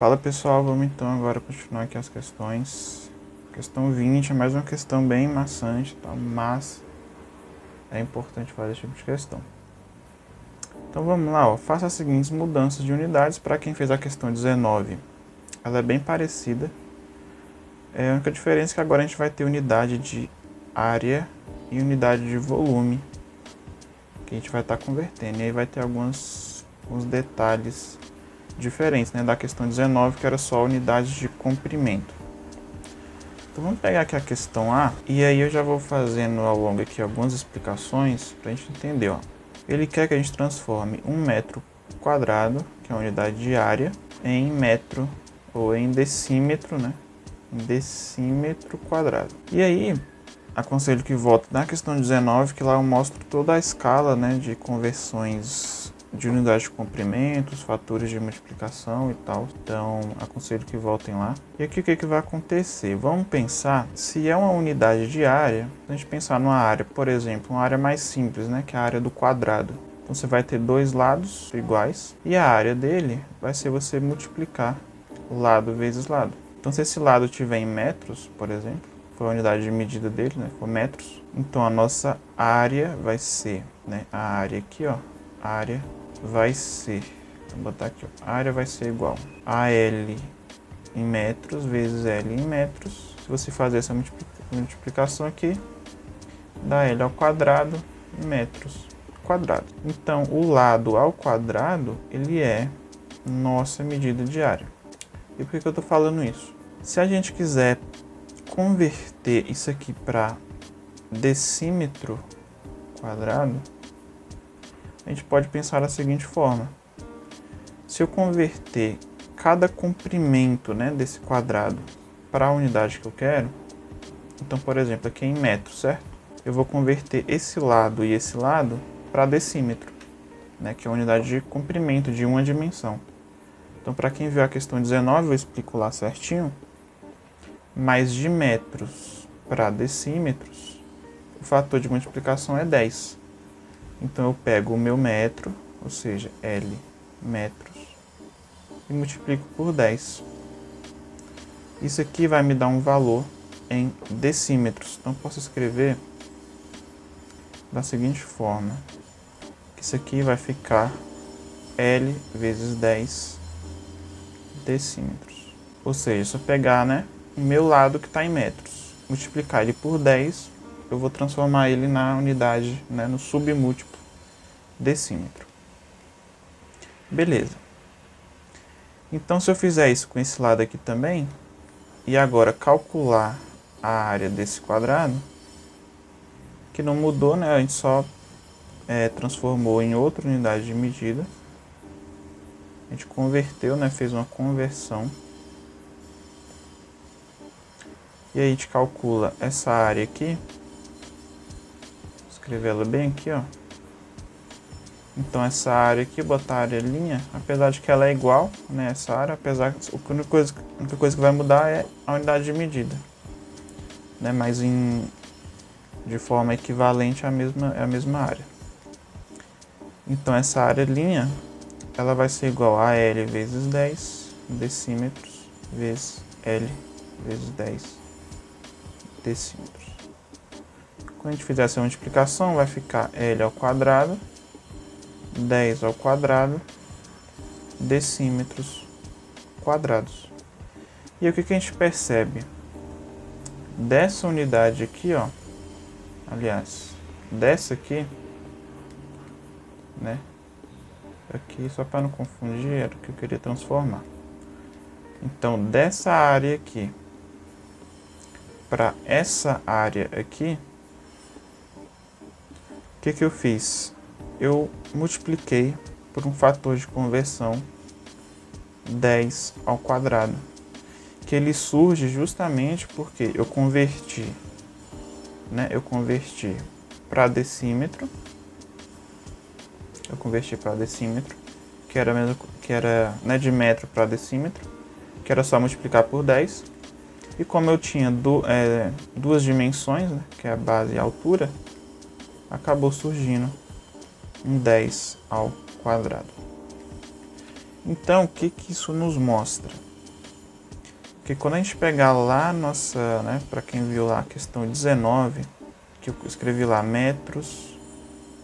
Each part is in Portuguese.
Fala pessoal, vamos então agora continuar aqui as questões. Questão 20 é mais uma questão bem maçante, tá? Mas é importante fazer esse tipo de questão. Então vamos lá, ó. Faça as seguintes mudanças de unidades. Para quem fez a questão 19, ela é bem parecida. A única diferença é que agora a gente vai ter unidade de área e unidade de volume, que a gente vai estar convertendo. E aí vai ter alguns detalhes diferentes, né, da questão 19, que era só unidades de comprimento. Então vamos pegar aqui a questão A, e aí eu já vou fazendo ao longo aqui algumas explicações para a gente entender. Ó. Ele quer que a gente transforme 1 metro quadrado, que é a unidade de área, em metro, ou em decímetro, né, em decímetro quadrado. E aí, aconselho que volte na questão 19, que lá eu mostro toda a escala, né, de conversões de unidade de comprimento, os fatores de multiplicação e tal. Então, aconselho que voltem lá. E aqui o que vai acontecer? Vamos pensar, se é uma unidade de área, a gente pensar numa área, por exemplo, uma área mais simples, né, que é a área do quadrado. Então, você vai ter dois lados iguais e a área dele vai ser você multiplicar lado vezes lado. Então, se esse lado tiver em metros, por exemplo, foi a unidade de medida dele, né, for metros, então a nossa área vai ser, né, a área aqui, ó, a área vai ser, vou botar aqui, ó, a área vai ser igual a L em metros vezes L em metros. Se você fazer essa multiplicação aqui, dá L ao quadrado em metros quadrados. Então, o lado ao quadrado, ele é nossa medida de área. E por que eu estou falando isso? Se a gente quiser converter isso aqui para decímetro quadrado, a gente pode pensar da seguinte forma. Se eu converter cada comprimento, né, desse quadrado para a unidade que eu quero, então, por exemplo, aqui é em metros, certo? Eu vou converter esse lado e esse lado para decímetro, né, que é a unidade de comprimento de uma dimensão. Então, para quem viu a questão 19, eu explico lá certinho, mas de metros para decímetros, o fator de multiplicação é 10. Então eu pego o meu metro, ou seja, L metros, e multiplico por 10. Isso aqui vai me dar um valor em decímetros. Então eu posso escrever da seguinte forma. Isso aqui vai ficar L vezes 10 decímetros. Ou seja, se eu pegar, né, o meu lado que está em metros, multiplicar ele por 10, eu vou transformar ele na unidade, né, no submúltiplo decímetro. Beleza. Então, se eu fizer isso com esse lado aqui também, e agora calcular a área desse quadrado, que não mudou, né, a gente só transformou em outra unidade de medida. A gente converteu, né, fez uma conversão. E aí a gente calcula essa área aqui. Vou escrever ela bem aqui, ó. Então essa área aqui, botar a área linha, apesar de que ela é igual, né, essa área, apesar que a única coisa que vai mudar é a unidade de medida, né, mas de forma equivalente à mesma área. Então essa área linha, ela vai ser igual a L vezes 10 decímetros vezes L vezes 10 decímetros. Quando a gente fizer essa multiplicação, vai ficar L ao quadrado, 10 ao quadrado, decímetros quadrados. E o que a gente percebe? Dessa unidade aqui, ó, aliás, dessa aqui, né, aqui só para não confundir, era o que eu queria transformar. Então, dessa área aqui para essa área aqui, o que eu fiz? Eu multipliquei por um fator de conversão 10 ao quadrado, que ele surge justamente porque eu converti, né? Eu converti para decímetro. Que era mesmo, né, de metro para decímetro, que era só multiplicar por 10. E como eu tinha duas dimensões, né, que é a base e a altura, acabou surgindo um 10 ao quadrado. Então, o que isso nos mostra? Porque quando a gente pegar lá nossa, né, para quem viu lá a questão 19, que eu escrevi lá metros,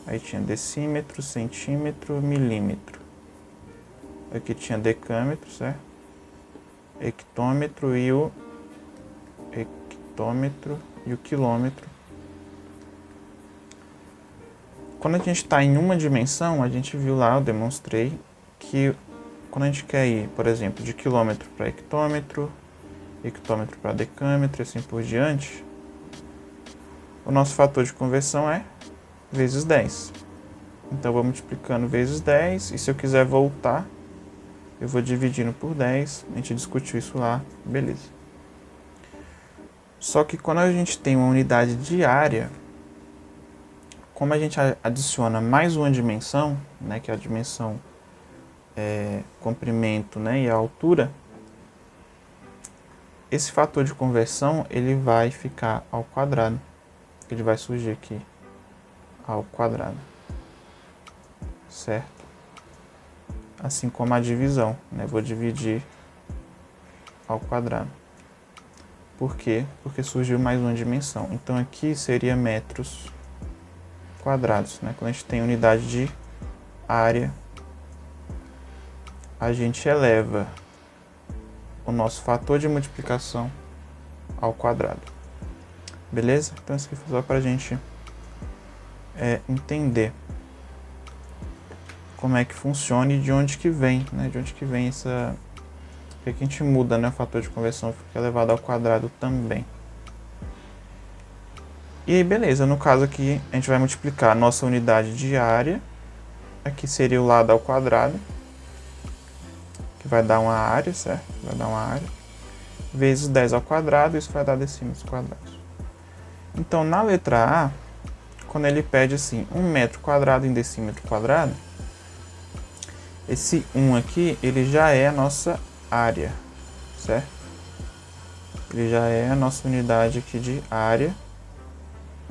aí tinha decímetro, centímetro, milímetro. Aqui tinha decâmetro, certo? Hectômetro e o quilômetro. Quando a gente está em uma dimensão, a gente viu lá, eu demonstrei, que quando a gente quer ir, por exemplo, de quilômetro para hectômetro, hectômetro para decâmetro e assim por diante, o nosso fator de conversão é vezes 10. Então eu vou multiplicando vezes 10, e se eu quiser voltar, eu vou dividindo por 10, a gente discutiu isso lá, beleza. Só que quando a gente tem uma unidade de área, como a gente adiciona mais uma dimensão, né, que é a dimensão comprimento, né, e a altura, esse fator de conversão ele vai ficar ao quadrado. Ele vai surgir aqui ao quadrado, certo? Assim como a divisão, né, vou dividir ao quadrado. Por quê? Porque surgiu mais uma dimensão. Então aqui seria metros quadrados, né? Quando a gente tem unidade de área, a gente eleva o nosso fator de multiplicação ao quadrado. Beleza? Então isso aqui foi só para a gente entender como é que funciona e de onde que vem, né? De onde que vem essa... Por que a gente muda, né? O fator de conversão fica elevado ao quadrado também. E aí, beleza, no caso aqui, a gente vai multiplicar a nossa unidade de área, aqui seria o lado ao quadrado, que vai dar uma área, certo? Vai dar uma área, vezes 10 ao quadrado, isso vai dar decímetros quadrados. Então, na letra A, quando ele pede assim, 1 metro quadrado em decímetro quadrado, esse 1 aqui, ele já é a nossa área, certo? Ele já é a nossa unidade aqui de área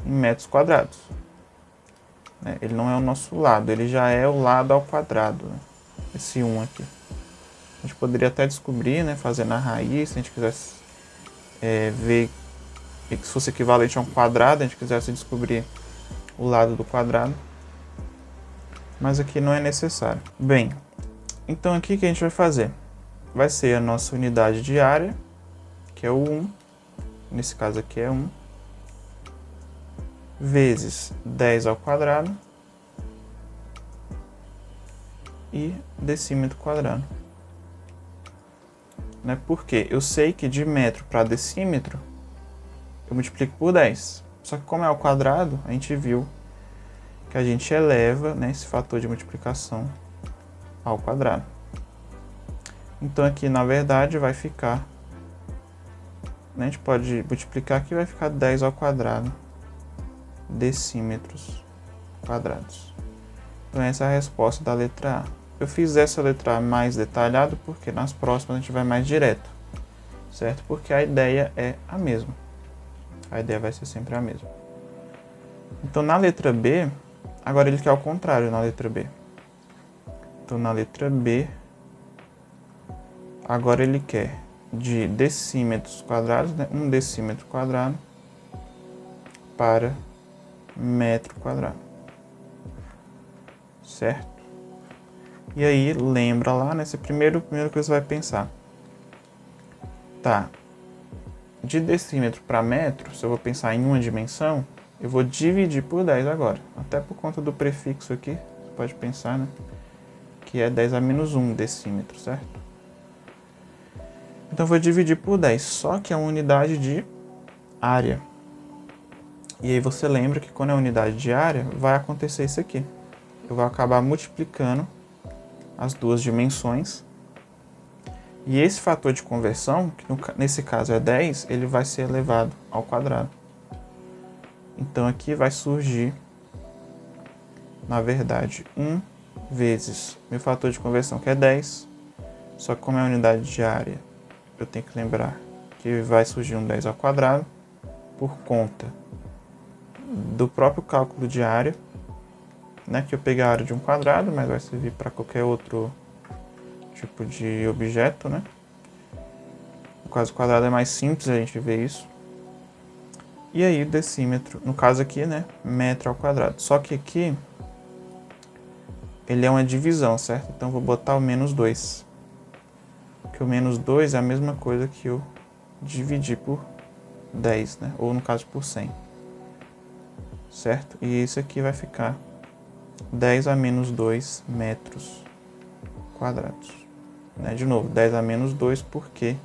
em metros quadrados. Ele não é o nosso lado, ele já é o lado ao quadrado, né? Esse 1 aqui. A gente poderia até descobrir, né, fazendo a raiz, se a gente quisesse ver que se fosse equivalente a um quadrado, a gente quisesse descobrir o lado do quadrado. Mas aqui não é necessário. Bem, então aqui o que a gente vai fazer? Vai ser a nossa unidade de área, que é o 1, nesse caso aqui é 1, vezes 10 ao quadrado e decímetro quadrado. Né? Porque eu sei que de metro para decímetro eu multiplico por 10. Só que como é ao quadrado, a gente viu que a gente eleva, né, esse fator de multiplicação ao quadrado. Então aqui na verdade vai ficar, né, a gente pode multiplicar aqui, vai ficar 10 ao quadrado decímetros quadrados. Então essa é a resposta da letra A. Eu fiz essa letra A mais detalhada porque nas próximas a gente vai mais direto, certo? Porque a ideia é a mesma. A ideia vai ser sempre a mesma. Então na letra B, agora ele quer o contrário na letra B. Então na letra B, agora ele quer de decímetros quadrados, né? 1 decímetro quadrado para metro quadrado, certo? E aí lembra lá nesse primeiro que você vai pensar, tá? De decímetro para metro, se eu vou pensar em uma dimensão, eu vou dividir por 10 agora, até por conta do prefixo aqui, você pode pensar, né? Que é 10 a menos 1 decímetro, certo? Então eu vou dividir por 10, só que é uma unidade de área. E aí você lembra que quando é unidade de área, vai acontecer isso aqui. Eu vou acabar multiplicando as duas dimensões. E esse fator de conversão, que nesse caso é 10, ele vai ser elevado ao quadrado. Então aqui vai surgir, na verdade, 1 vezes meu fator de conversão, que é 10. Só que como é unidade de área, eu tenho que lembrar que vai surgir um 10 ao quadrado por conta do próprio cálculo de área, né, que eu peguei a área de um quadrado, mas vai servir para qualquer outro tipo de objeto, né? caso quadrado é mais simples a gente ver isso. E aí decímetro, no caso aqui, né, metro ao quadrado. Só que aqui ele é uma divisão, certo? Então vou botar o menos 2. Porque o menos 2 é a mesma coisa que eu dividir por 10, né? Ou no caso por 100. Certo? E isso aqui vai ficar 10 a menos 2 metros quadrados. Né? De novo, 10 a menos 2 porque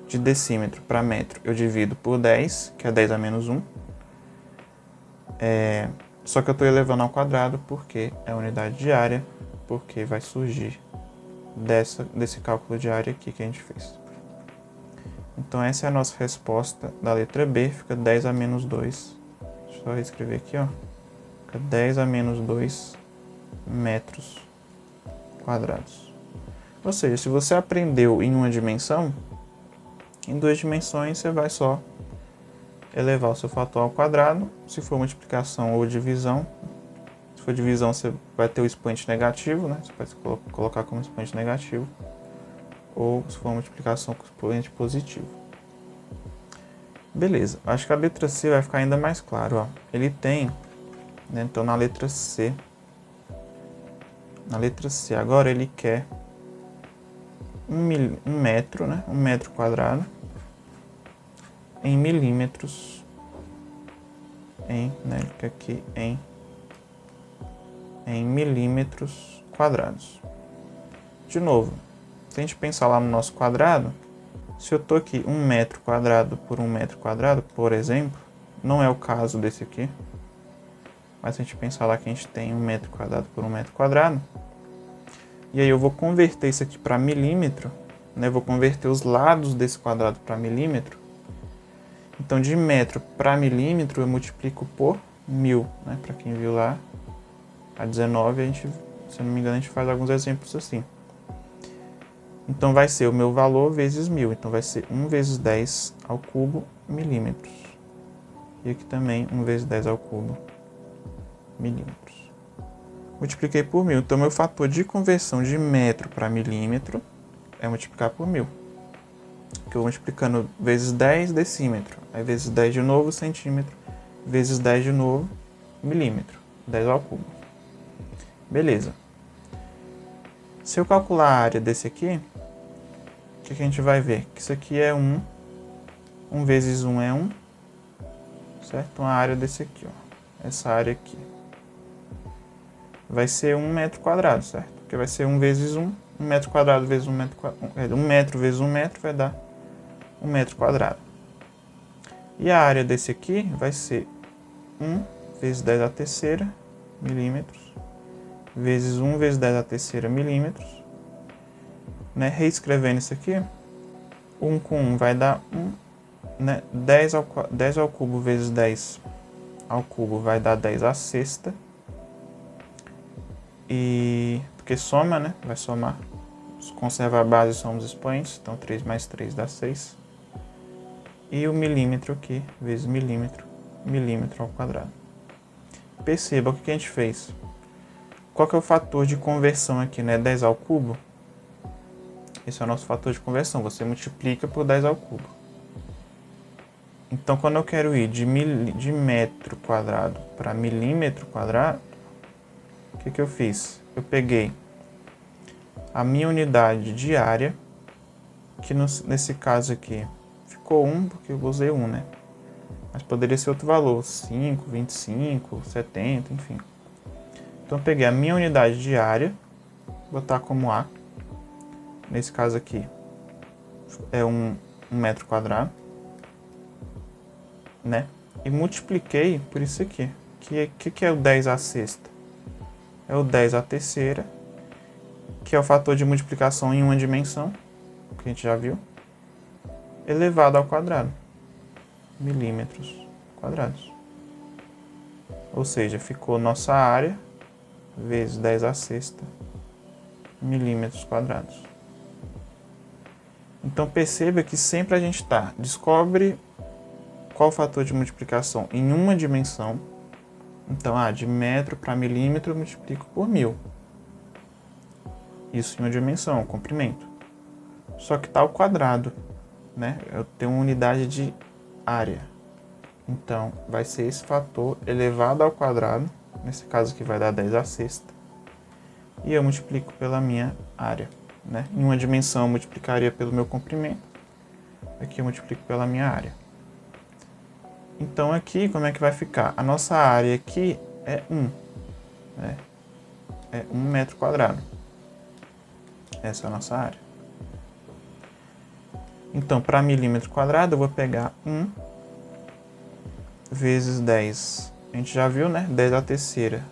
de decímetro para metro eu divido por 10, que é 10 a menos 1. Só que eu estou elevando ao quadrado porque é unidade de área, porque vai surgir desse cálculo de área aqui que a gente fez. Então essa é a nossa resposta da letra B, fica 10 a menos 2. Deixa eu só reescrever aqui, ó. Fica 10 a menos 2 metros quadrados. Ou seja, se você aprendeu em uma dimensão, em 2 dimensões você vai só elevar o seu fator ao quadrado. Se for multiplicação ou divisão, se for divisão você vai ter o expoente negativo, né? Você pode colocar como expoente negativo. Ou se for multiplicação com expoente positivo. Beleza, acho que a letra C vai ficar ainda mais claro, ó. Ele tem, né, então na letra C agora ele quer um metro, né, 1 metro quadrado em milímetros, ele quer aqui em milímetros quadrados. De novo, se a gente pensar lá no nosso quadrado, se eu estou aqui 1 metro quadrado por 1 metro quadrado, por exemplo, não é o caso desse aqui, mas se a gente pensar lá que a gente tem 1 metro quadrado por 1 metro quadrado, e aí eu vou converter isso aqui para milímetro, né? Vou converter os lados desse quadrado para milímetro. Então de metro para milímetro eu multiplico por 1000, né? Para quem viu lá a 19, a gente, se eu não me engano, a gente faz alguns exemplos assim. Então vai ser o meu valor vezes 1000. Então vai ser 1 vezes 10 ao cubo milímetros. E aqui também 1 vezes 10 ao cubo milímetros. Multipliquei por 1000. Então meu fator de conversão de metro para milímetro é multiplicar por 1000. Que eu vou multiplicando vezes 10 decímetro. Aí vezes 10 de novo centímetro. Vezes 10 de novo milímetro. 10 ao cubo. Beleza. Se eu calcular a área desse aqui, o que a gente vai ver? Que isso aqui é 1. 1 vezes 1 é 1. Certo? Então a área desse aqui, ó. Essa área aqui. Vai ser 1 metro quadrado, certo? Porque vai ser 1 vezes 1. 1 metro quadrado vezes 1 metro quadrado. 1 metro vezes 1 metro vai dar 1 metro quadrado. E a área desse aqui vai ser 1 vezes 10 à terceira milímetros. Vezes 1 vezes 10 à terceira milímetros, né? Reescrevendo isso aqui, 1 com 1 vai dar 1, né? 10 ao cubo vezes 10 ao cubo vai dar 10 à sexta, e porque soma, né? Vai somar, conserva a base, somos expoentes, então 3 mais 3 dá 6, e o milímetro aqui, vezes milímetro, milímetro ao quadrado. Perceba o que a gente fez. Qual que é o fator de conversão aqui, né? 10 ao cubo. Esse é o nosso fator de conversão. Você multiplica por 10 ao cubo. Então, quando eu quero ir de metro quadrado para milímetro quadrado, o que eu fiz? Eu peguei a minha unidade de área, que nesse caso aqui ficou 1, porque eu usei 1, né? Mas poderia ser outro valor, 5, 25, 70, enfim. Então eu peguei a minha unidade de área, vou botar como A, nesse caso aqui é 1 metro quadrado, né? E multipliquei por isso aqui, que é o 10 à sexta? É o 10 à terceira, que é o fator de multiplicação em uma dimensão, que a gente já viu, elevado ao quadrado, milímetros quadrados. Ou seja, ficou nossa área vezes 10 à sexta milímetros quadrados. Então perceba que sempre a gente descobre qual o fator de multiplicação em uma dimensão. Então, de metro para milímetro eu multiplico por 1000. Isso em uma dimensão, comprimento. Só que está ao quadrado. né? Eu tenho uma unidade de área. Então, vai ser esse fator elevado ao quadrado, nesse caso aqui vai dar 10 à sexta, e eu multiplico pela minha área, né? Em uma dimensão eu multiplicaria pelo meu comprimento, aqui eu multiplico pela minha área. Então aqui, como é que vai ficar? A nossa área aqui é 1, né? É 1 metro quadrado. Essa é a nossa área. Então, para milímetro quadrado, eu vou pegar 1 vezes 10. A gente já viu, né? 10 à terceira,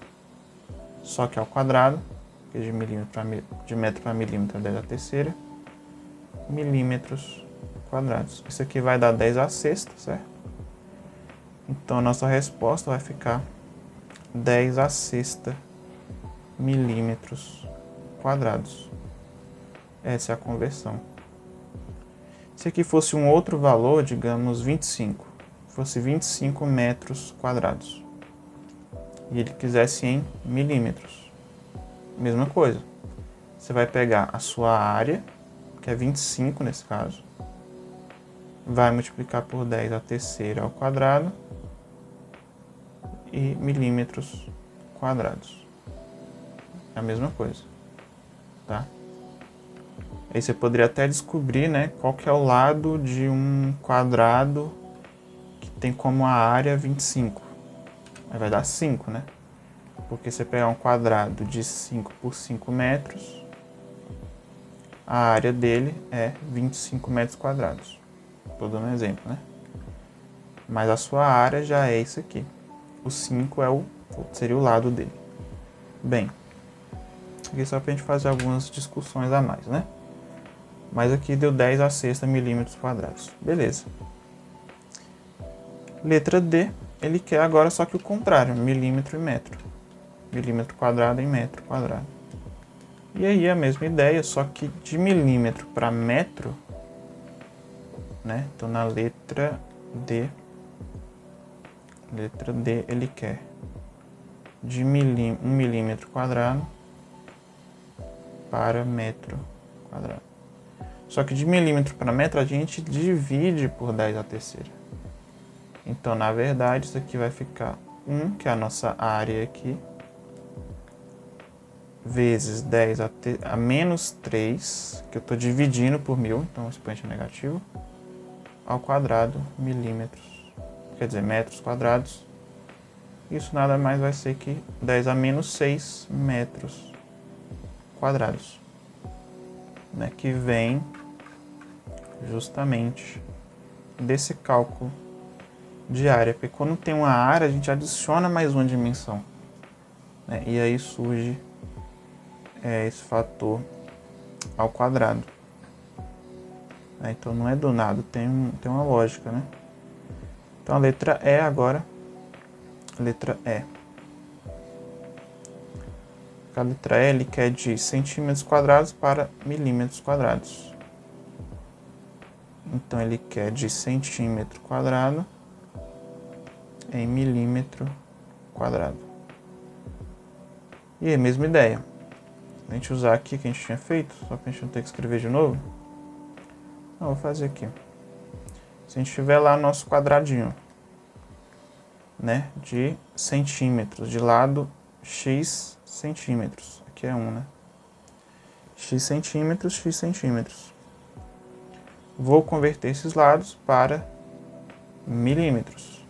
só que ao quadrado, porque de metro para milímetro é 10 à terceira, milímetros quadrados. Isso aqui vai dar 10 à sexta, certo? Então, a nossa resposta vai ficar 10 à sexta milímetros quadrados. Essa é a conversão. Se aqui fosse um outro valor, digamos 25, fosse 25 metros quadrados, e ele quisesse em milímetros, mesma coisa. Você vai pegar a sua área, que é 25 nesse caso, vai multiplicar por 10 à terceira ao quadrado, e milímetros quadrados. É a mesma coisa, tá? Aí você poderia até descobrir, né, qual que é o lado de um quadrado que tem como a área 25. Aí vai dar 5, né? Porque você pegar um quadrado de 5 por 5 metros, a área dele é 25 metros quadrados. Estou dando um exemplo, né? Mas a sua área já é isso aqui. O 5 seria o lado dele. Bem, aqui só para a gente fazer algumas discussões a mais, né? Mas aqui deu 10 à sexta milímetros quadrados. Beleza. Letra D, ele quer agora só que o contrário, milímetro e metro. Milímetro quadrado em metro quadrado. E aí a mesma ideia, só que de milímetro para metro, né? Então na letra D ele quer de 1 milímetro quadrado para metro quadrado. Só que de milímetro para metro a gente divide por 10 à terceira. Então, na verdade, isso aqui vai ficar 1, que é a nossa área aqui, vezes 10 a menos 3, que eu estou dividindo por 1000, então o expoente é negativo, ao quadrado milímetros, quer dizer, metros quadrados. Isso nada mais vai ser que 10 a menos 6 metros quadrados, né, que vem justamente desse cálculo de área, porque quando tem uma área a gente adiciona mais uma dimensão, né, e aí surge esse fator ao quadrado. Então não é do nada, tem uma lógica, né? Então a letra E agora, letra E. A letra E ele quer de centímetros quadrados para milímetros quadrados. Então ele quer de centímetro quadrado em milímetro quadrado. E aí, mesma ideia. A gente usar aqui que a gente tinha feito, só para a gente não ter que escrever de novo. Não, vou fazer aqui. Se a gente tiver lá nosso quadradinho, né, de centímetros, de lado x centímetros. Aqui é 1, né? X centímetros, x centímetros. Vou converter esses lados para milímetros.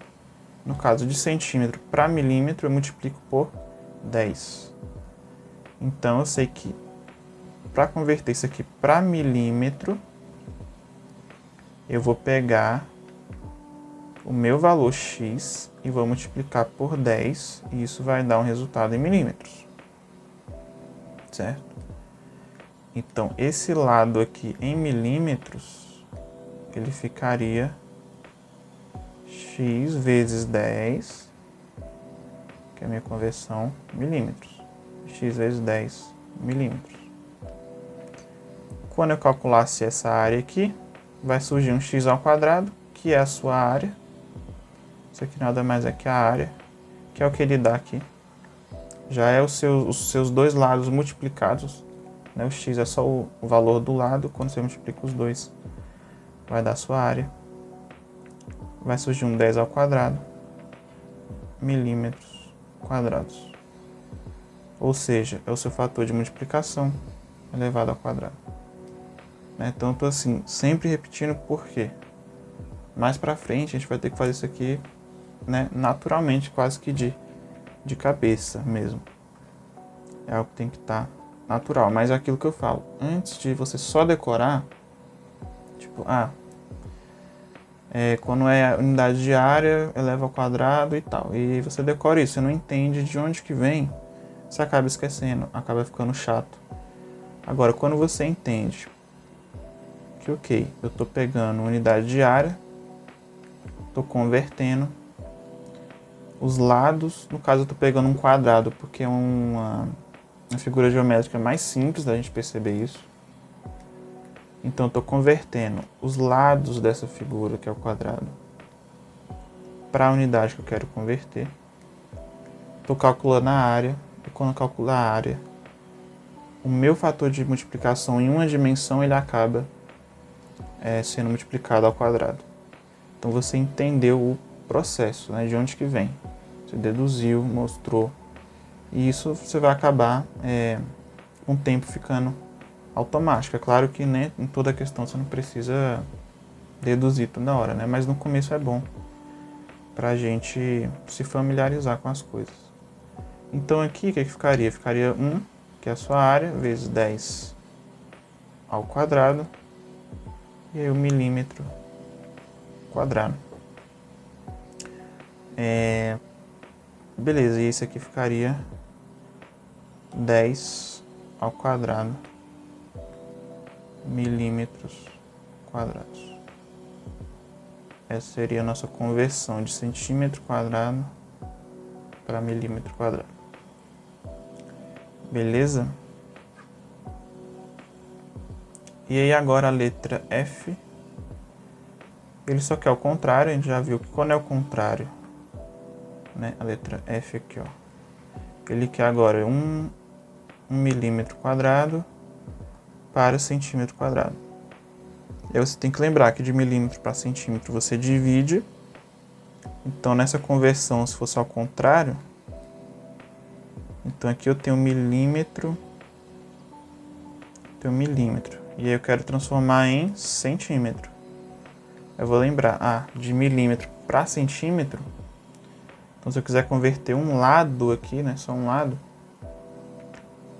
No caso de centímetro para milímetro, eu multiplico por 10. Então, eu sei que para converter isso aqui para milímetro, eu vou pegar o meu valor x e vou multiplicar por 10, e isso vai dar um resultado em milímetros. Certo? Então, esse lado aqui em milímetros, ele ficaria x vezes 10, que é a minha conversão, milímetros. X vezes 10 milímetros. Quando eu calculasse essa área aqui, vai surgir um x ao quadrado, que é a sua área. Isso aqui nada mais é que a área, que é o que ele dá aqui. Já é os seus dois lados multiplicados, né? O x é só o valor do lado, quando você multiplica os dois, vai dar sua área. Vai surgir um 10 ao quadrado, milímetros quadrados. Ou seja, é o seu fator de multiplicação elevado ao quadrado. Então, eu tô assim, sempre repetindo por quê. Mais pra frente, a gente vai ter que fazer isso aqui, né, naturalmente, quase que de cabeça mesmo. É algo que tem que estar natural. Mas é aquilo que eu falo, antes de você só decorar, tipo, quando é unidade de área, eleva ao quadrado e tal. E você decora isso, você não entende de onde que vem, você acaba esquecendo, acaba ficando chato. Agora, quando você entende que, ok, eu estou pegando unidade de área, estou convertendo os lados, no caso eu estou pegando um quadrado, porque é uma figura geométrica mais simples da gente perceber isso. Então eu estou convertendo os lados dessa figura, que é o quadrado, para a unidade que eu quero converter. Estou calculando a área, e quando eu calculo a área, o meu fator de multiplicação em uma dimensão ele acaba sendo multiplicado ao quadrado. Então você entendeu o processo, né, de onde que vem. Você deduziu, mostrou. E isso você vai acabar com o tempo ficando automático. É claro que, né, em toda questão você não precisa deduzir toda hora, né? Mas no começo é bom para a gente se familiarizar com as coisas. Então aqui o que ficaria? Ficaria 1, que é a sua área, vezes 10 ao quadrado, e aí o milímetro quadrado. Beleza, e esse aqui ficaria 10 ao quadrado milímetros quadrados. Essa seria a nossa conversão de centímetro quadrado para milímetro quadrado. Beleza? E aí agora a letra F, ele só quer o contrário. A gente já viu que quando é o contrário, né, a letra F aqui, ó, ele quer agora 1 milímetro quadrado para centímetro quadrado. E aí você tem que lembrar que de milímetro para centímetro você divide. Então nessa conversão, se fosse ao contrário, então aqui eu tenho milímetro, e aí eu quero transformar em centímetro. Eu vou lembrar, de milímetro para centímetro. Então se eu quiser converter um lado aqui, né, só um lado,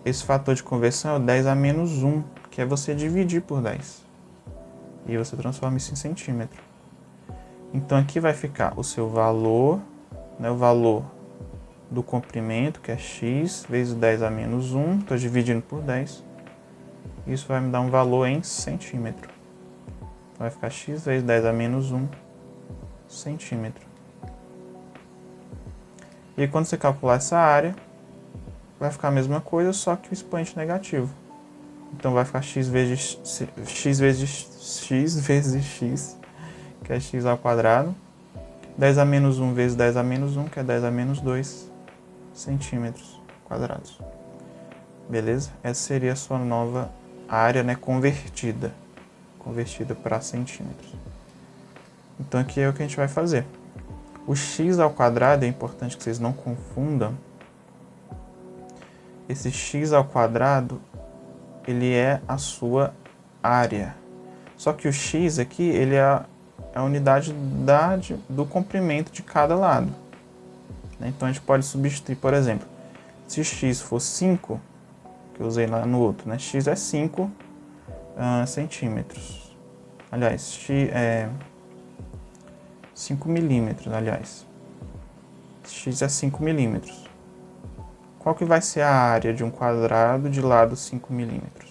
esse fator de conversão é o 10 a menos 1, que é você dividir por 10. E você transforma isso em centímetro. Então aqui vai ficar o seu valor, né, o valor do comprimento, que é x, vezes 10 a menos 1, estou dividindo por 10. Isso vai me dar um valor em centímetro. Então vai ficar x vezes 10 a menos 1 centímetro. E aí, quando você calcular essa área, vai ficar a mesma coisa, só que o expoente negativo. Então vai ficar x vezes x, que é x ao quadrado. 10 a menos 1 vezes 10 a menos 1, que é 10 a menos 2 centímetros quadrados. Beleza? Essa seria a sua nova área, né, convertida para centímetros. Então aqui é o que a gente vai fazer. O x ao quadrado, é importante que vocês não confundam. Esse x ao quadrado, ele é a sua área. Só que o x aqui, ele é a unidade do comprimento de cada lado. Então a gente pode substituir, por exemplo, se x for 5, que eu usei lá no outro, né? X é 5 centímetros. Aliás, x é 5 milímetros, aliás. X é 5 milímetros. Qual que vai ser a área de um quadrado de lado 5 milímetros?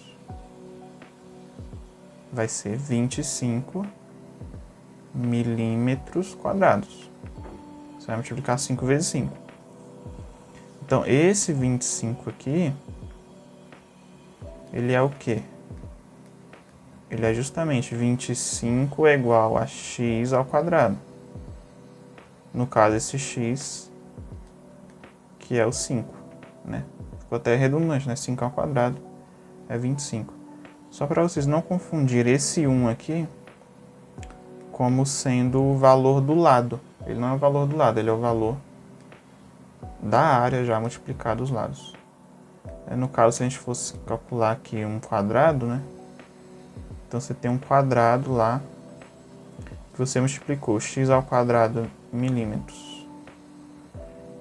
Vai ser 25 milímetros quadrados. Você vai multiplicar 5 vezes 5. Então, esse 25 aqui, ele é o quê? Ele é justamente 25 é igual a x ao quadrado. No caso, esse x, que é o 5, né? Ficou até redundante, né? 5 ao quadrado é 25. Só para vocês não confundirem esse 1 aqui, como sendo o valor do lado. Ele não é o valor do lado, ele é o valor da área já multiplicado os lados. No caso, se a gente fosse calcular aqui um quadrado, né? Então você tem um quadrado lá que você multiplicou x ao quadrado milímetros.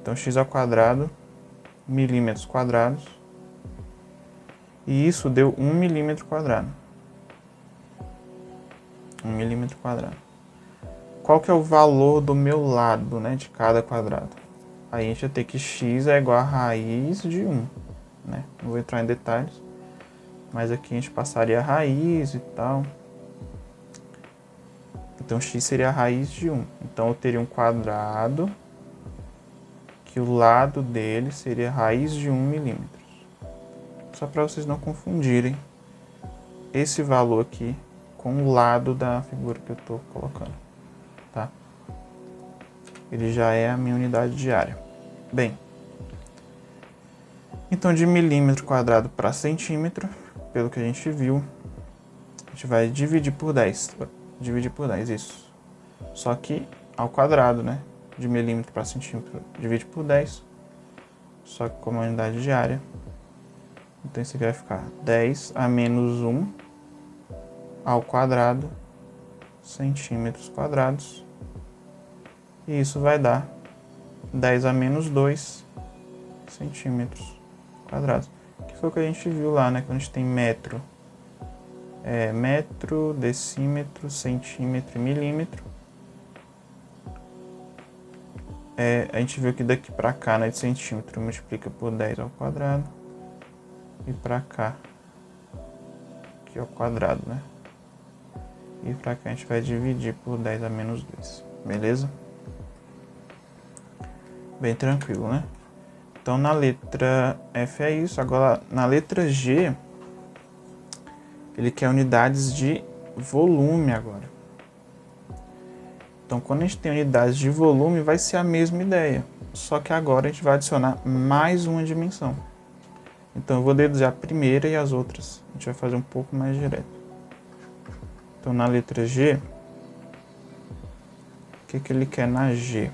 Então x ao quadrado milímetros quadrados. E isso deu 1 milímetro quadrado. 1 milímetro quadrado. Qual que é o valor do meu lado, né, de cada quadrado? Aí a gente vai ter que x é igual a raiz de 1, né? Não vou entrar em detalhes, mas aqui a gente passaria a raiz e tal. Então x seria a raiz de 1. Então eu teria um quadrado que o lado dele seria a raiz de 1 milímetro. Só para vocês não confundirem esse valor aqui com o lado da figura que eu estou colocando, tá? Ele já é a minha unidade de área. Bem, então de milímetro quadrado para centímetro, pelo que a gente viu, a gente vai dividir por 10. Dividir por 10, isso. Só que ao quadrado, né? De milímetro para centímetro, divide por 10. Só que como unidade de área. Então isso aqui vai ficar 10 a menos 1 ao quadrado centímetros quadrados. E isso vai dar 10 a menos 2 centímetros quadrados. Que foi o que a gente viu lá, né? Quando a gente tem metro. Metro, decímetro, centímetro e milímetro. A gente viu que daqui para cá, né, de centímetro, multiplica por 10 ao quadrado. E para cá, aqui ao quadrado, né? E para cá a gente vai dividir por 10 a menos 2, beleza? Bem tranquilo, né? Então na letra F é isso. Agora na letra G, ele quer unidades de volume agora. Então quando a gente tem unidades de volume, vai ser a mesma ideia. Só que agora a gente vai adicionar mais uma dimensão. Então eu vou deduzir a primeira e as outras. A gente vai fazer um pouco mais direto. Então na letra G, o que ele quer na G?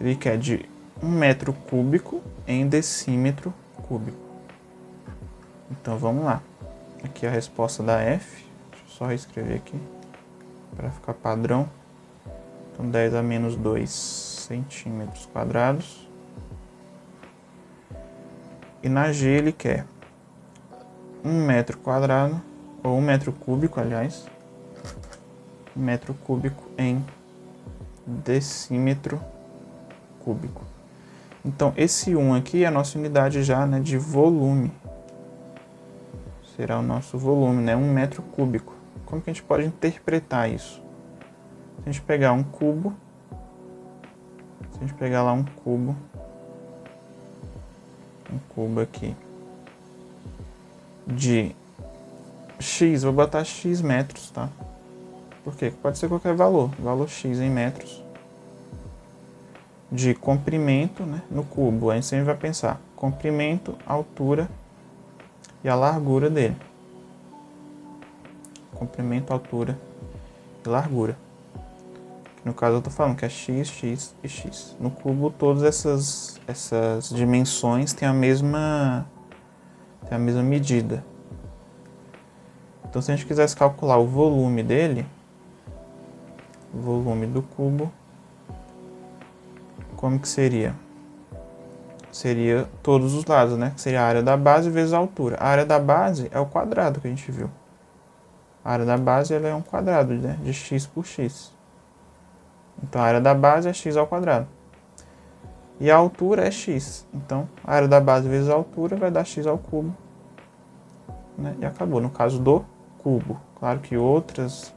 Ele quer de 1 metro cúbico em decímetro cúbico. Então vamos lá. Aqui é a resposta da F. Deixa eu só reescrever aqui para ficar padrão. Então 10 a menos 2 centímetros quadrados. E na G ele quer 1 metro quadrado, ou 1 metro cúbico, aliás. 1 metro cúbico em decímetro cúbico. Então esse 1 aqui é a nossa unidade já, né, de volume. Será o nosso volume, né, 1 metro cúbico. Como que a gente pode interpretar isso? Se a gente pegar um cubo, se a gente pegar lá um cubo aqui de x, vou botar x metros, tá? Porque pode ser qualquer valor x em metros, de comprimento, né, no cubo. A gente sempre vai pensar comprimento, altura e a largura dele. Comprimento, altura e largura. No caso eu estou falando que é x, x e x. No cubo todas essas dimensões têm a mesma medida. Então se a gente quisesse calcular o volume dele, o volume do cubo, como que seria? Seria todos os lados, né? Seria a área da base vezes a altura. A área da base é o quadrado que a gente viu. A área da base ela é um quadrado, né, de x por x. Então a área da base é x ao quadrado. E a altura é x. Então a área da base vezes a altura vai dar x ao cubo. Né? E acabou. No caso do cubo. Claro que outras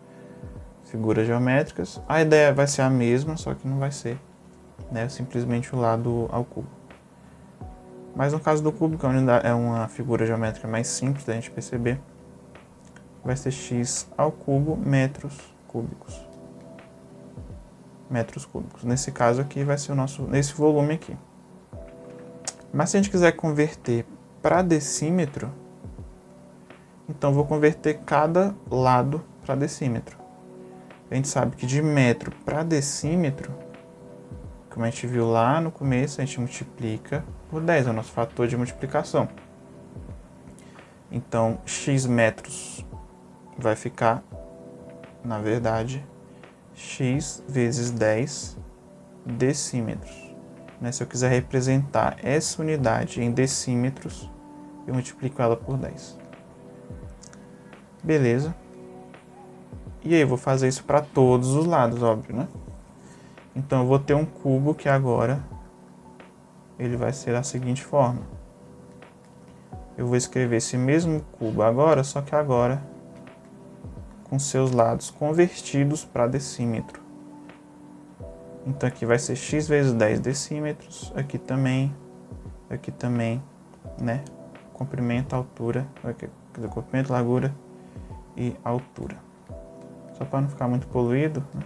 figuras geométricas, a ideia vai ser a mesma, só que não vai ser, né, simplesmente o lado ao cubo. Mas no caso do cubo, que é uma figura geométrica mais simples da gente perceber, vai ser x ao cubo metros cúbicos. Metros cúbicos. Nesse caso aqui vai ser nesse volume aqui. Mas se a gente quiser converter para decímetro, então vou converter cada lado para decímetro. A gente sabe que de metro para decímetro, como a gente viu lá no começo, a gente multiplica por 10, é o nosso fator de multiplicação. Então, x metros vai ficar, na verdade, x vezes 10 decímetros. Se eu quiser representar essa unidade em decímetros, eu multiplico ela por 10. Beleza? E aí eu vou fazer isso para todos os lados, óbvio, né? Então eu vou ter um cubo que agora ele vai ser da seguinte forma. Eu vou escrever esse mesmo cubo agora, só que agora com seus lados convertidos para decímetro. Então aqui vai ser x vezes 10 decímetros, aqui também, né? Comprimento, altura, quer dizer, comprimento, largura e altura. Só para não ficar muito poluído, né?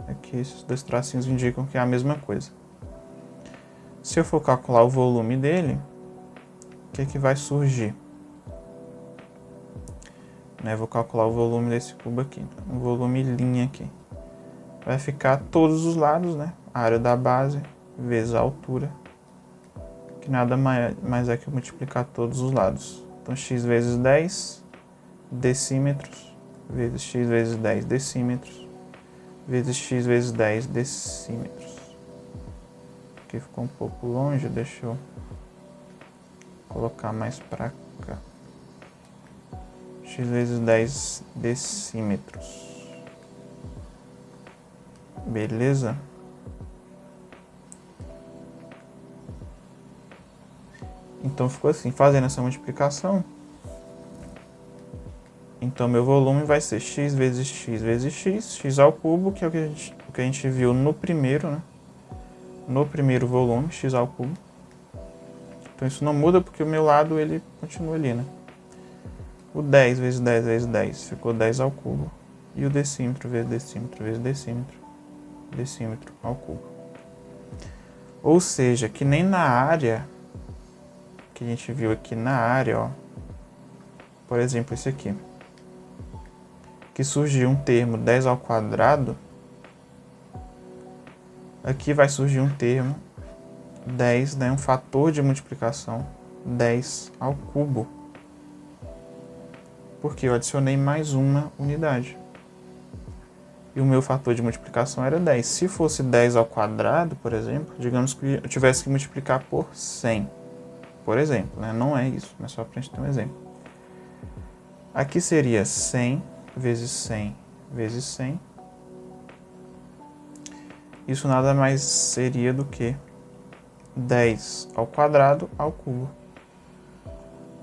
Aqui esses dois tracinhos indicam que é a mesma coisa. Se eu for calcular o volume dele, o que é que vai surgir? Vou calcular o volume desse cubo aqui, um volume linha aqui. Vai ficar todos os lados, né? A área da base vezes a altura, que nada mais é que multiplicar todos os lados. Então x vezes 10 decímetros vezes x vezes 10 decímetros vezes x vezes 10 decímetros. Aqui ficou um pouco longe, deixa eu colocar mais para cá. X vezes 10 decímetros. Beleza? Então ficou assim, fazendo essa multiplicação. Então meu volume vai ser x vezes x vezes x ao cubo, que é o que a gente viu no primeiro, né? No primeiro volume, x ao cubo. Então isso não muda porque o meu lado ele continua ali, né? O 10 vezes 10 vezes 10 ficou 10 ao cubo. E o decímetro vezes decímetro vezes decímetro ao cubo. Ou seja, que nem na área, que a gente viu aqui na área, ó. Por exemplo, esse aqui. Que surgiu um termo 10 ao quadrado. Aqui vai surgir um termo 10, né, um fator de multiplicação 10 ao cubo. Porque eu adicionei mais uma unidade. E o meu fator de multiplicação era 10. Se fosse 10 ao quadrado, por exemplo, digamos que eu tivesse que multiplicar por 100. Por exemplo, né? Não é isso, mas só para a gente ter um exemplo. Aqui seria 100 vezes 100 vezes 100. Isso nada mais seria do que 10 ao quadrado ao cubo.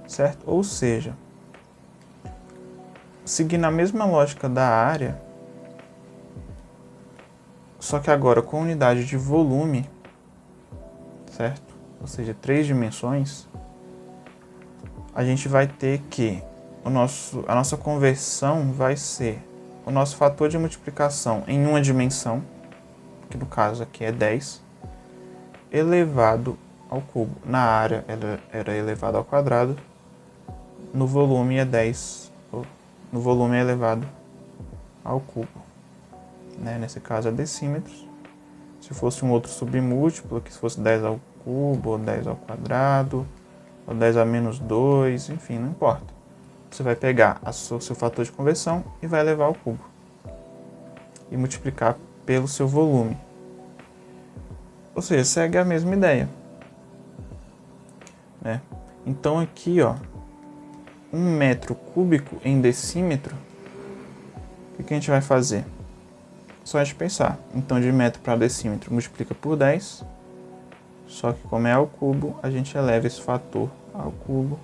Certo? Ou seja, seguindo a mesma lógica da área, só que agora com unidade de volume, certo? Ou seja, 3 dimensões, a gente vai ter que a nossa conversão vai ser o nosso fator de multiplicação em uma dimensão, que no caso aqui é 10, elevado ao cubo. Na área era elevado ao quadrado, no volume é 10, no volume é elevado ao cubo. Né? Nesse caso é decímetros. Se fosse um outro submúltiplo, que se fosse 10 ao cubo, ou 10 ao quadrado, ou 10 a menos 2, enfim, não importa. Você vai pegar o seu fator de conversão e vai elevar ao cubo. E multiplicar pelo seu volume. Ou seja, segue a mesma ideia. Né? Então aqui, ó, 1 metro cúbico em decímetro, o que a gente vai fazer? Só a gente pensar. Então de metro para decímetro multiplica por 10. Só que como é ao cubo, a gente eleva esse fator ao cubo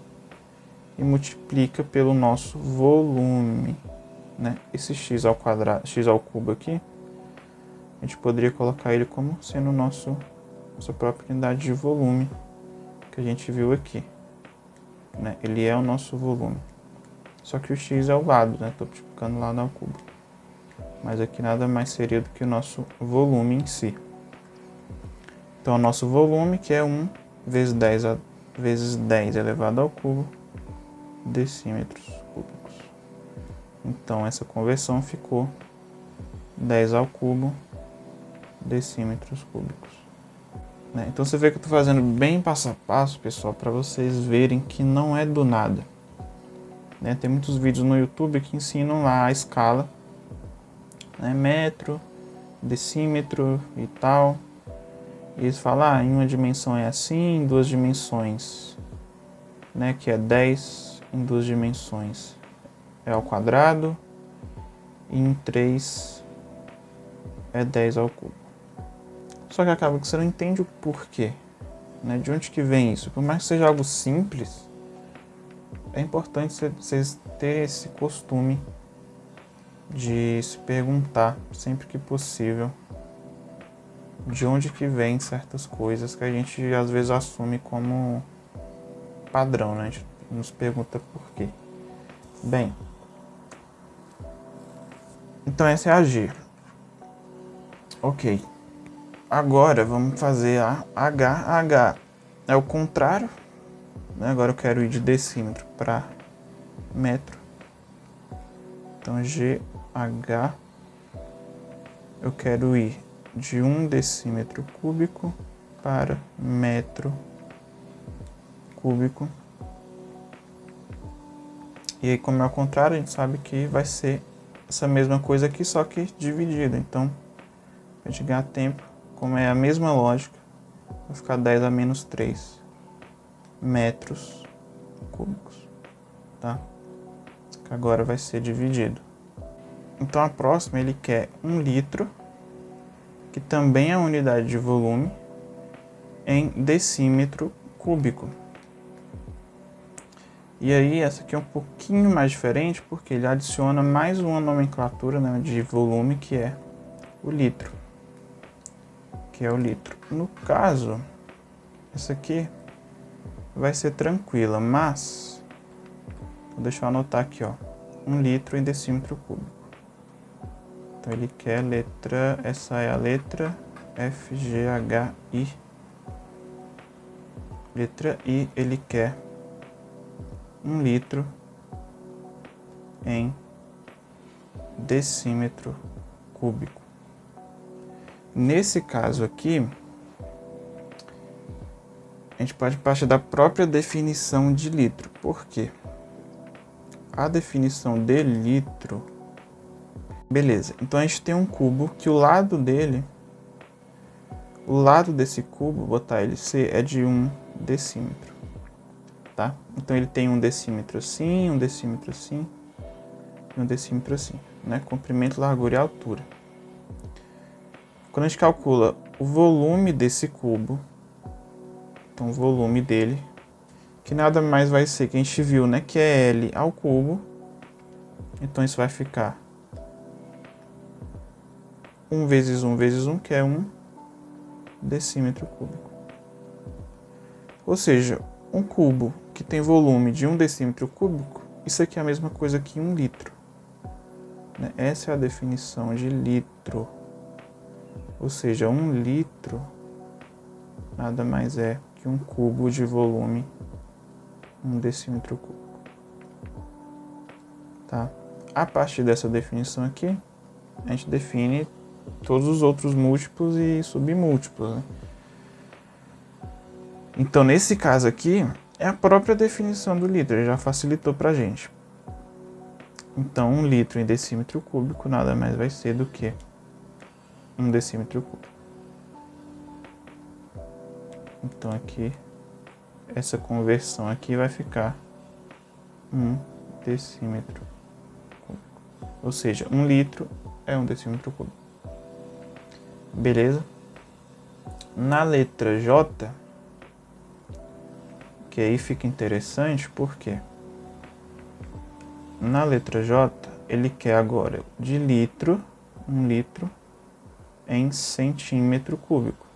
e multiplica pelo nosso volume, né? Esse x ao quadrado, x ao cubo aqui, a gente poderia colocar ele como sendo nossa própria unidade de volume que a gente viu aqui, né? Ele é o nosso volume. Só que o x é o lado, né? Estou multiplicando o lado ao cubo. Mas aqui nada mais seria do que o nosso volume em si. Então, o nosso volume, que é 1 vezes 10 elevado ao cubo, decímetros cúbicos. Então, essa conversão ficou 10 ao cubo decímetros cúbicos. Né? Então você vê que eu estou fazendo bem passo a passo, pessoal, para vocês verem que não é do nada. Né? Tem muitos vídeos no YouTube que ensinam lá a escala, né? Metro, decímetro e tal. E eles falam, em uma dimensão é assim, em duas dimensões, né? Que é 10 em duas dimensões é ao quadrado, e em 3 é 10 ao cubo. Só que acaba que você não entende o porquê, né? De onde que vem isso? Por mais que seja algo simples, é importante vocês terem esse costume de se perguntar sempre que possível de onde que vem certas coisas que a gente às vezes assume como padrão, né? A gente nos pergunta por quê. Bem, então essa é a G. Ok. Agora vamos fazer a H. H é o contrário, né? Agora eu quero ir de decímetro para metro. Então GH eu quero ir de 1 decímetro cúbico para metro cúbico. E aí, como é ao contrário, a gente sabe que vai ser essa mesma coisa aqui, só que dividido. Então, para a gente ganhar tempo, como é a mesma lógica, vai ficar 10 a menos 3 metros cúbicos, tá? Que agora vai ser dividido. Então, a próxima, ele quer 1 litro, que também é a unidade de volume, em decímetro cúbico. E aí, essa aqui é um pouquinho mais diferente, porque ele adiciona mais uma nomenclatura, né, de volume, que é o litro. No caso, essa aqui vai ser tranquila, mas deixa eu anotar aqui, ó, 1 litro em decímetro cúbico. Então ele quer letra, essa é a letra F, G, H, I. Letra I, ele quer 1 litro em decímetro cúbico. Nesse caso aqui, a gente pode partir da própria definição de litro. Por quê? A definição de litro... Beleza, então a gente tem um cubo que o lado dele, o lado desse cubo, botar ele C, é de 1 decímetro. Tá? Então ele tem 1 decímetro assim, 1 decímetro assim, e 1 decímetro assim, né? Comprimento, largura e altura. Quando a gente calcula o volume desse cubo, então o volume dele, que nada mais vai ser que a gente viu, né, que é L ao cubo, então isso vai ficar 1 vezes 1 vezes 1, que é 1 decímetro cúbico. Ou seja, um cubo que tem volume de 1 decímetro cúbico, isso aqui é a mesma coisa que 1 litro. Né? Essa é a definição de litro. Ou seja, 1 litro nada mais é que um cubo de volume 1 decímetro cúbico. Tá? A partir dessa definição aqui, a gente define todos os outros múltiplos e submúltiplos. Né? Então, nesse caso aqui, é a própria definição do litro, ele já facilitou pra gente. Então, 1 litro em decímetro cúbico nada mais vai ser do que 1 decímetro cúbico. Então aqui, essa conversão aqui vai ficar 1 decímetro cúbico. Ou seja, 1 litro é 1 decímetro cúbico. Beleza? Na letra J, que aí fica interessante, porque na letra J, ele quer agora de litro, 1 litro em centímetro cúbico,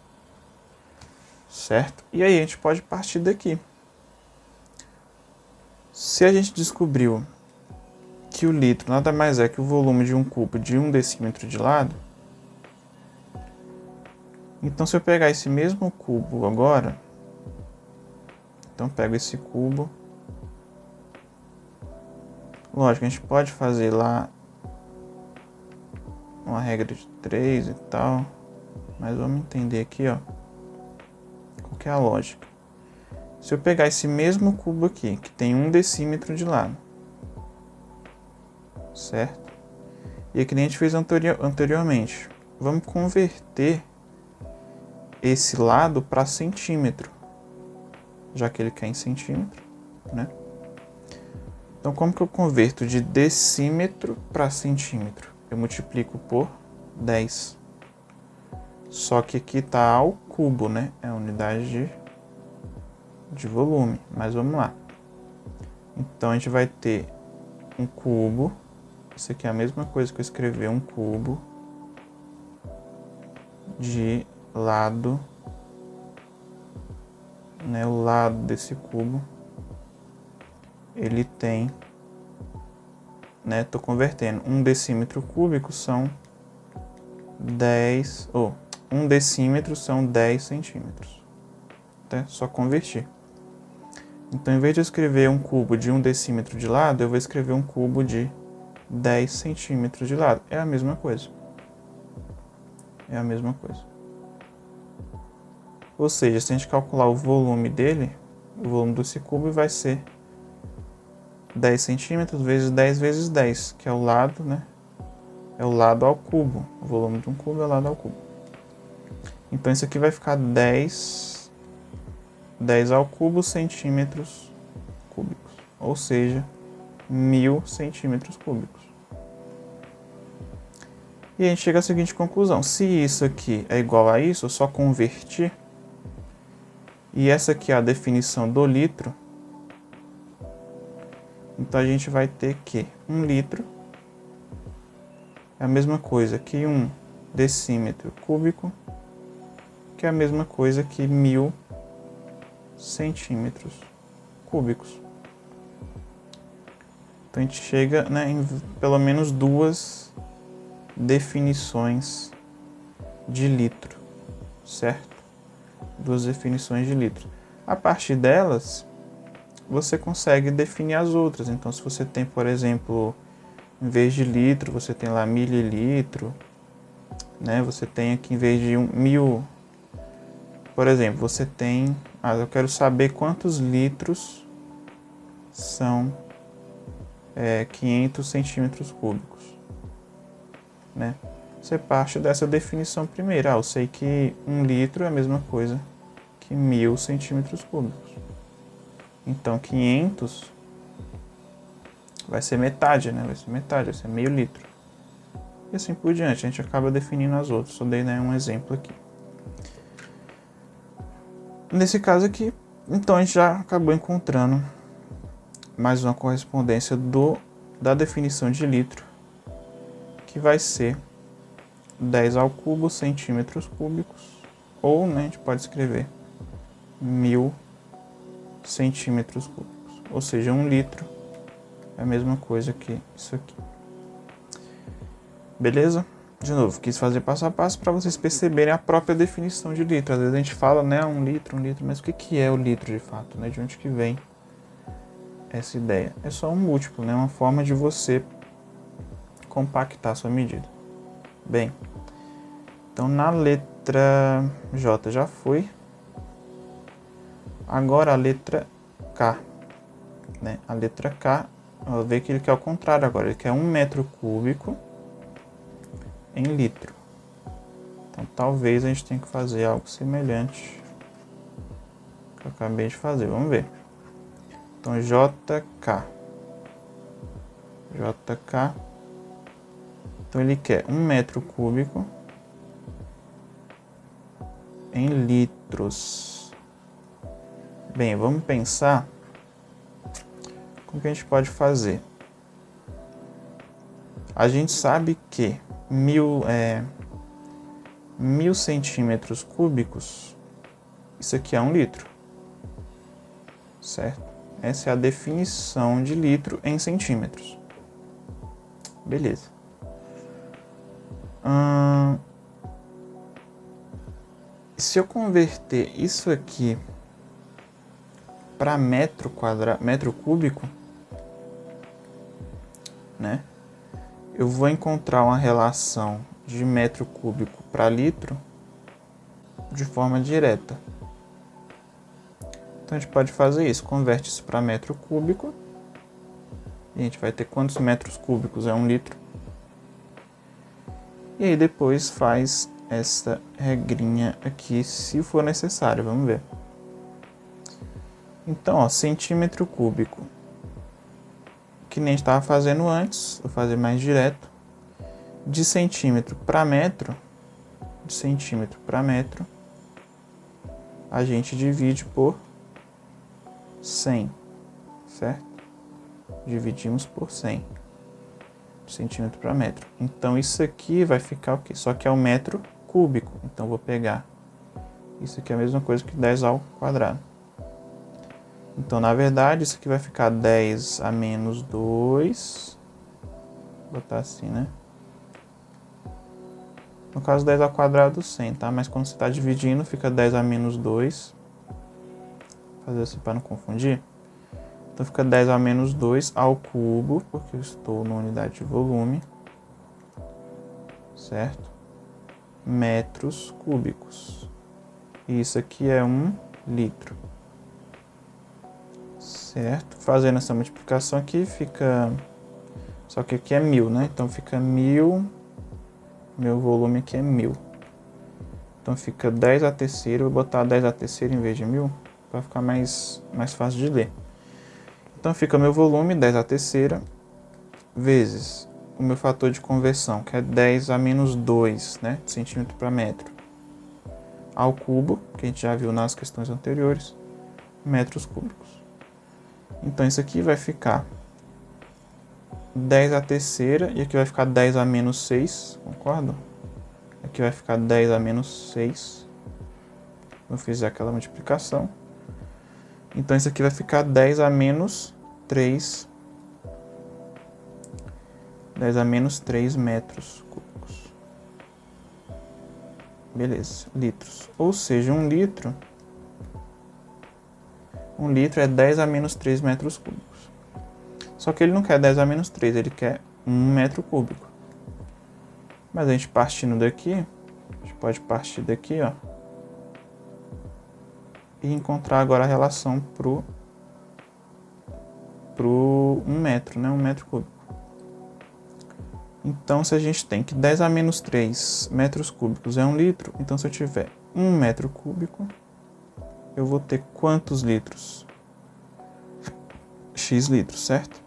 certo? E aí a gente pode partir daqui. Se a gente descobriu que o litro nada mais é que o volume de um cubo de 1 decímetro de lado, então se eu pegar esse mesmo cubo agora, então pego esse cubo, lógico, a gente pode fazer lá uma regra de 3 e tal. Mas vamos entender aqui, ó, qual que é a lógica. Se eu pegar esse mesmo cubo aqui, que tem 1 decímetro de lado, certo? E é que nem a gente fez anteriormente. Vamos converter esse lado para centímetro, já que ele quer em centímetro, né? Então, como que eu converto de decímetro para centímetro? Eu multiplico por 10. Só que aqui está ao cubo, né? É a unidade de volume. Mas vamos lá. Então, a gente vai ter um cubo. Isso aqui é a mesma coisa que eu escrever um cubo de lado, né? O lado desse cubo, ele tem, né? Tô convertendo. 1 decímetro cúbico são 10, ou 1 decímetro são 10 centímetros. Tá? Só convertir. Então, em vez de eu escrever um cubo de 1 decímetro de lado, eu vou escrever um cubo de 10 centímetros de lado. É a mesma coisa. É a mesma coisa. Ou seja, se a gente calcular o volume dele, o volume desse cubo vai ser 10 centímetros vezes 10 vezes 10, que é o lado, né? É o lado ao cubo. O volume de um cubo é o lado ao cubo. Então, isso aqui vai ficar 10 ao cubo centímetros cúbicos. Ou seja, 1000 centímetros cúbicos. E a gente chega à seguinte conclusão. Se isso aqui é igual a isso, eu só convertir. E essa aqui é a definição do litro. Então, a gente vai ter que 1 litro é a mesma coisa que 1 decímetro cúbico, que é a mesma coisa que 1000 centímetros cúbicos. Então, a gente chega, né, em pelo menos 2 definições de litro, certo? 2 definições de litro. A partir delas, você consegue definir as outras. Então, se você tem, por exemplo, em vez de litro, você tem lá mililitro, né? Você tem aqui, em vez de 1000, por exemplo, você tem... eu quero saber quantos litros são 500 centímetros cúbicos, né? Você parte dessa definição primeira. Eu sei que 1 litro é a mesma coisa que 1000 centímetros cúbicos. Então, 500 vai ser metade, né? Vai ser meio litro. E assim por diante. A gente acaba definindo as outras. Só dei, né, um exemplo aqui. Nesse caso aqui, então a gente já acabou encontrando mais uma correspondência da definição de litro, que vai ser 10 ao cubo centímetros cúbicos, ou, né, a gente pode escrever 1000 centímetros cúbicos, ou seja, 1 litro é a mesma coisa que isso aqui. Beleza? De novo, quis fazer passo a passo para vocês perceberem a própria definição de litro. Às vezes a gente fala, né, 1 litro, mas o que é o litro de fato, né? De onde que vem essa ideia? É só um múltiplo, né? Uma forma de você compactar a sua medida. Bem, então na letra J já foi. Agora a letra K, né? A letra K, vou ver que ele quer o contrário agora. Ele quer 1 metro cúbico em litro. Então talvez a gente tenha que fazer algo semelhante que eu acabei de fazer. Vamos ver. Então JK. Então ele quer 1 metro cúbico em litros. Bem, vamos pensar como que a gente pode fazer. A gente sabe que 1000 centímetros cúbicos, isso aqui é 1 litro, certo? Essa é a definição de litro em centímetros. Beleza. Se eu converter isso aqui para metro cúbico, né? Eu vou encontrar uma relação de metro cúbico para litro de forma direta. Então a gente pode fazer isso, converte isso para metro cúbico. E a gente vai ter quantos metros cúbicos é 1 litro. E aí depois faz essa regrinha aqui, se for necessário, vamos ver. Então, ó, centímetro cúbico, que nem a gente estava fazendo antes, vou fazer mais direto. De centímetro para metro, a gente divide por 100, certo? Dividimos por 100 centímetro para metro. Então isso aqui vai ficar o quê? Só que é o metro cúbico. Então vou pegar isso aqui é a mesma coisa que 10 ao quadrado. Então na verdade isso aqui vai ficar 10 a menos 2. Vou botar assim, né? No caso 10 ao quadrado 100, tá? Mas quando você está dividindo fica 10 a menos 2. Vou fazer assim para não confundir. Então fica 10 a menos 2 ao cubo, porque eu estou na unidade de volume, certo? Metros cúbicos. E isso aqui é 1 litro, certo? Fazendo essa multiplicação aqui fica... Só que aqui é 1000, né? Então fica 1000, meu volume aqui é 1000. Então fica 10 a terceira, vou botar 10 a terceira em vez de 1000, para ficar mais fácil de ler. Então fica meu volume, 10 a terceira, vezes o meu fator de conversão, que é 10 a menos 2, né, de centímetro para metro, ao cubo, que a gente já viu nas questões anteriores, metros cúbicos. Então isso aqui vai ficar 10 a terceira, e aqui vai ficar 10 a menos 6, concordo? Aqui vai ficar 10 a menos 6, eu fizer aquela multiplicação. Então isso aqui vai ficar 10 a menos 3. 10 a menos 3 metros cúbicos. Beleza, litros. Ou seja, 1 litro é 10 a menos 3 metros cúbicos. Só que ele não quer 10 a menos 3, ele quer 1 metro cúbico. Mas a gente partindo daqui, a gente pode partir daqui, ó, e encontrar agora a relação pro 1 metro, né? 1 metro cúbico. Então, se a gente tem que 10 a menos 3 metros cúbicos é 1 litro, então se eu tiver 1 metro cúbico, eu vou ter quantos litros? X litros, certo?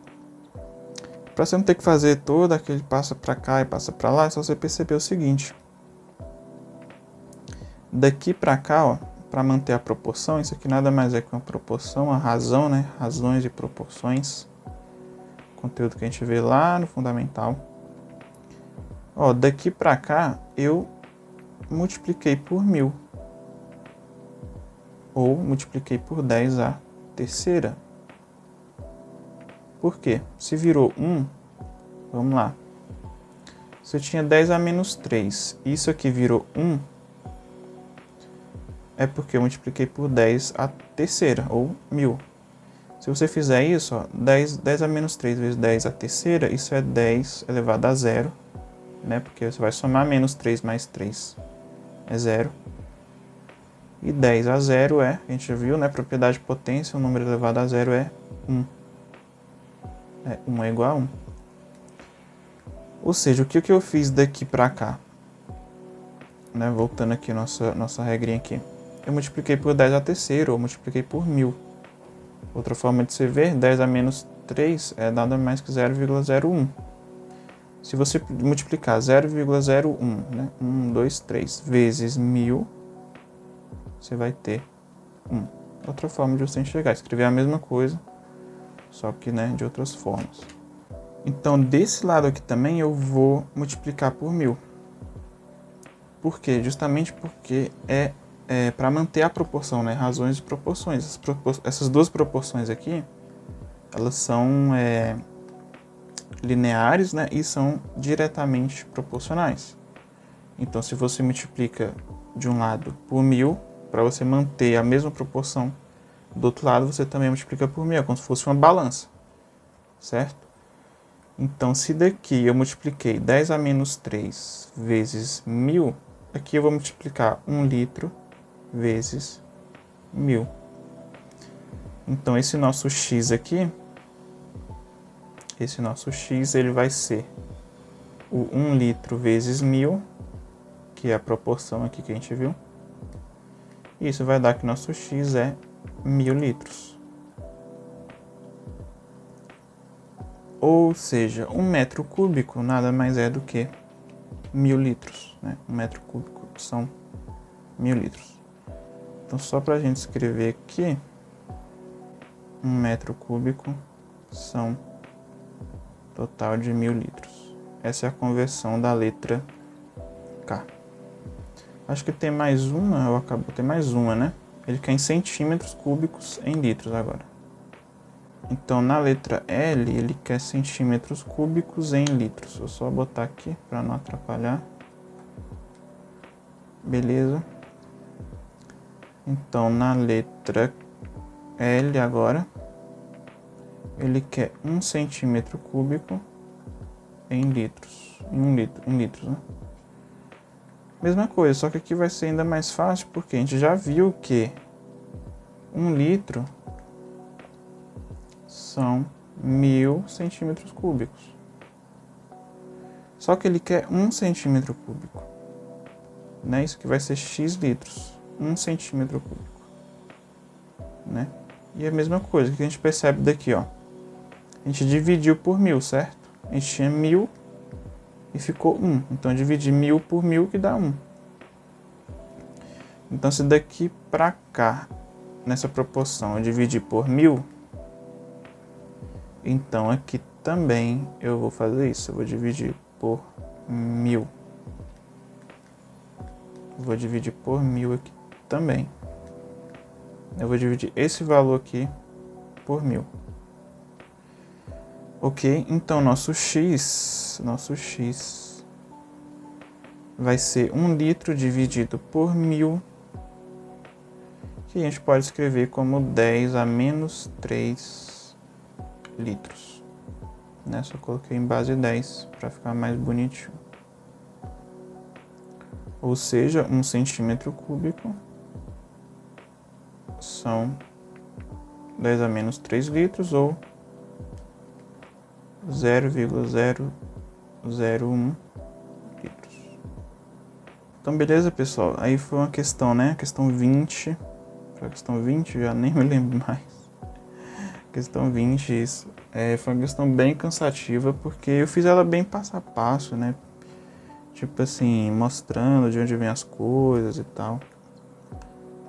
Para você não ter que fazer todo aquele passa para cá e passa para lá, é só você perceber o seguinte. Daqui para cá, ó, para manter a proporção, isso aqui nada mais é que uma proporção, a razão, né? Razões e proporções. Conteúdo que a gente vê lá no fundamental. Ó, daqui para cá eu multipliquei por 1000. Ou multipliquei por 10 a terceira. Por quê? Se virou 1, vamos lá. Se eu tinha 10 a menos 3, isso aqui virou 1, é porque eu multipliquei por 10 a terceira, ou 1000. Se você fizer isso, ó, 10 a menos 3 vezes 10 a terceira, isso é 10 elevado a 0, né? Porque você vai somar menos 3 mais 3, é 0. E 10 a 0 é, a gente já viu, né? Propriedade de potência, o número elevado a 0 é 1. 1 é igual a 1. Ou seja, o que eu fiz daqui para cá? Né? Voltando aqui nossa regrinha aqui. Eu multipliquei por 10 a terceira, ou multipliquei por 1000. Outra forma de se ver, 10 a menos 3 é nada mais que 0,01. Se você multiplicar 0,01, né? 1, 2, 3, vezes 1000, você vai ter 1. Outra forma de você enxergar, escrever a mesma coisa, só que, né, de outras formas. Então, desse lado aqui também eu vou multiplicar por 1000. Por quê? Justamente porque é para manter a proporção, né? Razões e proporções. Essas duas proporções aqui, elas são lineares, né? E são diretamente proporcionais. Então, se você multiplica de um lado por 1000, para você manter a mesma proporção, do outro lado você também multiplica por 1000, como se fosse uma balança, certo? Então, se daqui eu multipliquei 10 a menos 3 vezes 1000, aqui eu vou multiplicar 1 litro vezes 1000. Então, esse nosso x aqui, ele vai ser o 1 litro vezes 1000, que é a proporção aqui que a gente viu. Isso vai dar que nosso x é 1000 litros. Ou seja, 1 metro cúbico nada mais é do que 1000 litros, né? 1 metro cúbico são 1000 litros. Então, só para a gente escrever aqui, 1 metro cúbico são total de 1000 litros. Essa é a conversão da letra K. Acho que tem mais uma, tem mais uma, né? Ele quer em centímetros cúbicos em litros agora. Então, na letra L, ele quer centímetros cúbicos em litros. Vou só botar aqui para não atrapalhar. Beleza. Então, na letra L agora, ele quer 1 centímetro cúbico em litros. Em litros, né? Mesma coisa, só que aqui vai ser ainda mais fácil, porque a gente já viu que 1 litro são 1000 centímetros cúbicos. Só que ele quer 1 centímetro cúbico, né? Isso que vai ser x litros, 1 centímetro cúbico, né? E a mesma coisa que a gente percebe daqui, ó. A gente dividiu por 1000, certo? A gente tinha 1000 e ficou 1. Então, dividir 1000 por 1000 que dá 1. Então, se daqui para cá, nessa proporção, eu dividir por 1000, então aqui também eu vou fazer isso. Eu vou dividir por 1000. Vou dividir por 1000 aqui também. Eu vou dividir esse valor aqui por 1000. Ok, então nosso x vai ser 1 litro dividido por 1000, que a gente pode escrever como 10 a menos 3 litros. Né? Só coloquei em base 10 para ficar mais bonitinho. Ou seja, 1 centímetro cúbico são 10 a menos 3 litros, ou 0,001 litros. Então, beleza, pessoal? Aí foi uma questão, né? Questão 20. Foi a questão 20, já nem me lembro mais. Questão 20, isso. Foi uma questão bem cansativa, porque eu fiz ela bem passo a passo, né? Tipo assim, mostrando de onde vem as coisas e tal.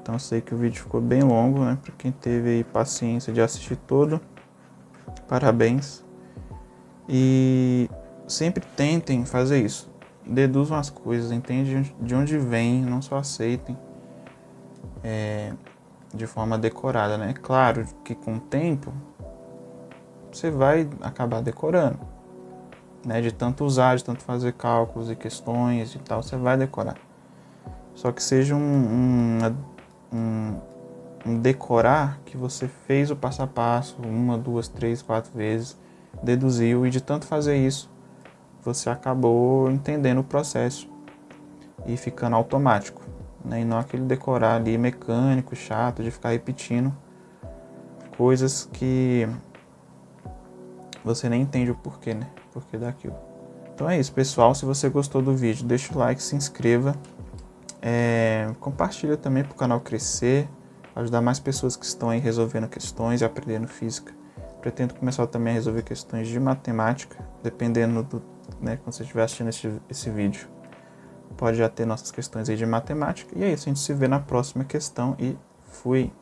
Então eu sei que o vídeo ficou bem longo, né? Pra quem teve aí paciência de assistir todo, parabéns. E sempre tentem fazer isso. Deduzam as coisas, entendem de onde vem, não só aceitem de forma decorada, né? Claro que com o tempo você vai acabar decorando, né? De tanto usar, de tanto fazer cálculos e questões e tal, você vai decorar. Só que seja um decorar que você fez o passo a passo 1, 2, 3, 4 vezes, deduziu, e de tanto fazer isso, você acabou entendendo o processo e ficando automático, né? E não aquele decorar ali mecânico, chato, de ficar repetindo coisas que você nem entende o porquê, né? Porquê daquilo. Então é isso, pessoal. Se você gostou do vídeo, deixa o like, se inscreva, compartilha também para o canal crescer, ajudar mais pessoas que estão aí resolvendo questões e aprendendo física. Pretendo começar também a resolver questões de matemática, dependendo do, né, quando você estiver assistindo esse vídeo. Pode já ter nossas questões aí de matemática. E é isso, a gente se vê na próxima questão e fui!